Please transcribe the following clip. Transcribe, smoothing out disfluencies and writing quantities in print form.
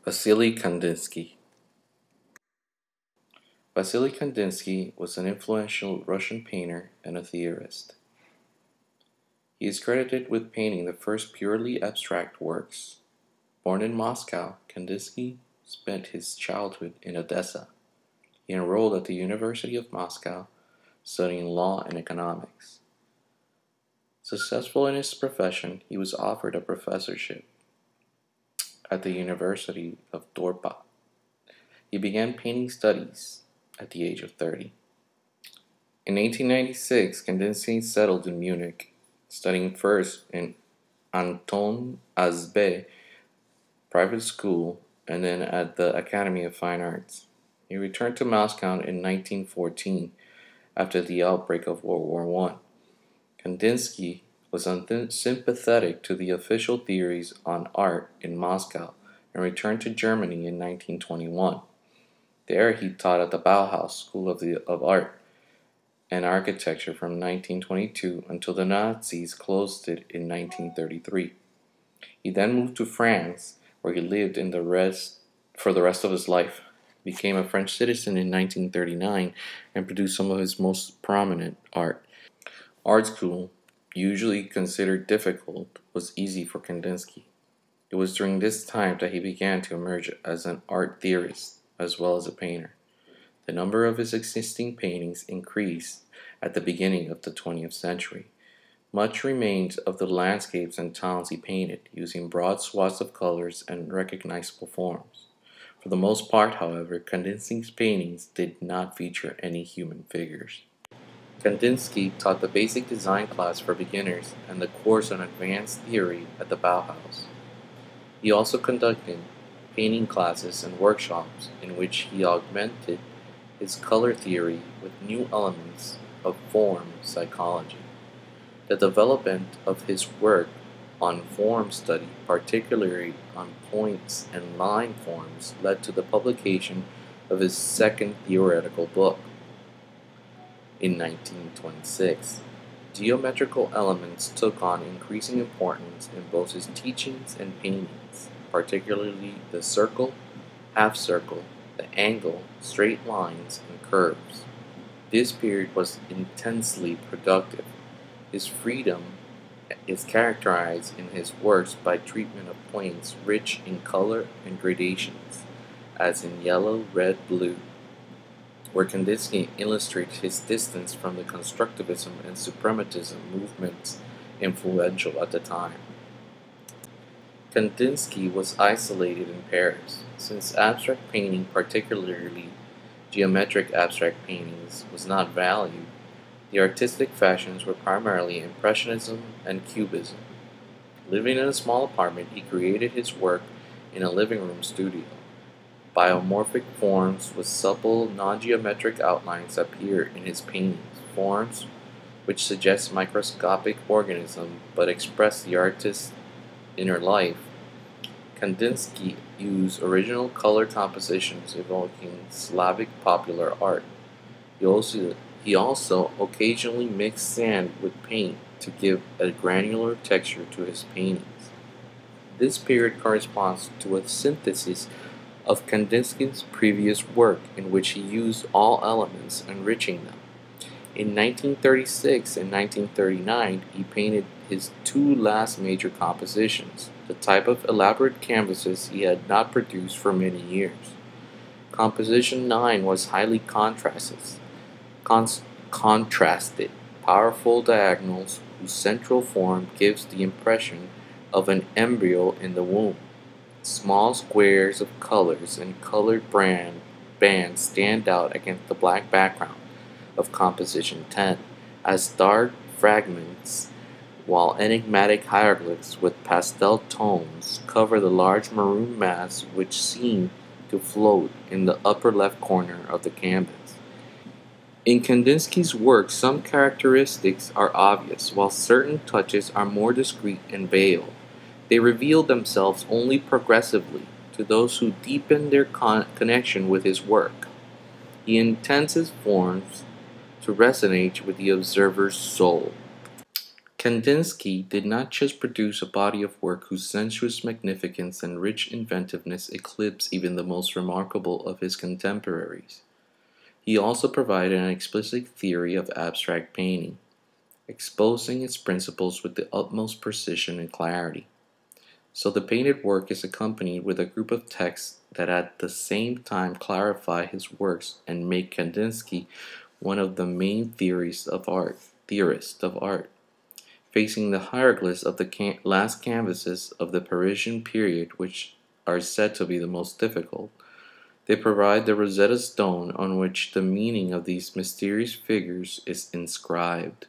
Wassily Kandinsky. Wassily Kandinsky was an influential Russian painter and a theorist. He is credited with painting the first purely abstract works. Born in Moscow, Kandinsky spent his childhood in Odessa. He enrolled at the University of Moscow, studying law and economics. Successful in his profession, he was offered a professorship at the University of Dorpat. He began painting studies at the age of 30. In 1896, Kandinsky settled in Munich, studying first in Anton Ažbe private school and then at the Academy of Fine Arts. He returned to Moscow in 1914 after the outbreak of World War I. Kandinsky was unsympathetic to the official theories on art in Moscow and returned to Germany in 1921. There he taught at the Bauhaus School of Art and Architecture from 1922 until the Nazis closed it in 1933. He then moved to France, where he lived for the rest of his life, became a French citizen in 1939, and produced some of his most prominent art. Art school, usually considered difficult, was easy for Kandinsky. It was during this time that he began to emerge as an art theorist as well as a painter. The number of his existing paintings increased at the beginning of the 20th century. Much remained of the landscapes and towns he painted, using broad swaths of colors and recognizable forms. For the most part, however, Kandinsky's paintings did not feature any human figures. Kandinsky taught the basic design class for beginners and the course on advanced theory at the Bauhaus. He also conducted painting classes and workshops in which he augmented his color theory with new elements of form psychology. The development of his work on form study, particularly on points and line forms, led to the publication of his second theoretical book. In 1926, geometrical elements took on increasing importance in both his teachings and paintings, particularly the circle, half circle, the angle, straight lines, and curves. This period was intensely productive. His freedom is characterized in his works by treatment of planes rich in color and gradations, as in yellow, red, blue, where Kandinsky illustrates his distance from the constructivism and suprematism movements influential at the time. Kandinsky was isolated in Paris, since abstract painting, particularly geometric abstract paintings, was not valued. The artistic fashions were primarily Impressionism and Cubism. Living in a small apartment, he created his work in a living room studio. Biomorphic forms with supple, non-geometric outlines appear in his paintings, forms which suggest microscopic organism but express the artist's inner life. Kandinsky used original color compositions evoking Slavic popular art. He also occasionally mixed sand with paint to give a granular texture to his paintings. This period corresponds to a synthesis of Kandinsky's previous work, in which he used all elements, enriching them. In 1936 and 1939, he painted his two last major compositions, the type of elaborate canvases he had not produced for many years. Composition 9 was highly contrasted, powerful diagonals whose central form gives the impression of an embryo in the womb. Small squares of colors and colored bands stand out against the black background of Composition 10 as dark fragments, while enigmatic hieroglyphs with pastel tones cover the large maroon mass which seem to float in the upper left corner of the canvas. In Kandinsky's work, some characteristics are obvious, while certain touches are more discreet and veiled. They reveal themselves only progressively to those who deepen their connection with his work. He intends his forms to resonate with the observer's soul. Kandinsky did not just produce a body of work whose sensuous magnificence and rich inventiveness eclipse even the most remarkable of his contemporaries. He also provided an explicit theory of abstract painting, exposing its principles with the utmost precision and clarity. So the painted work is accompanied with a group of texts that at the same time clarify his works and make Kandinsky one of the main theorists of art, facing the hieroglyphs of the last canvases of the Parisian period, which are said to be the most difficult. They provide the Rosetta Stone on which the meaning of these mysterious figures is inscribed.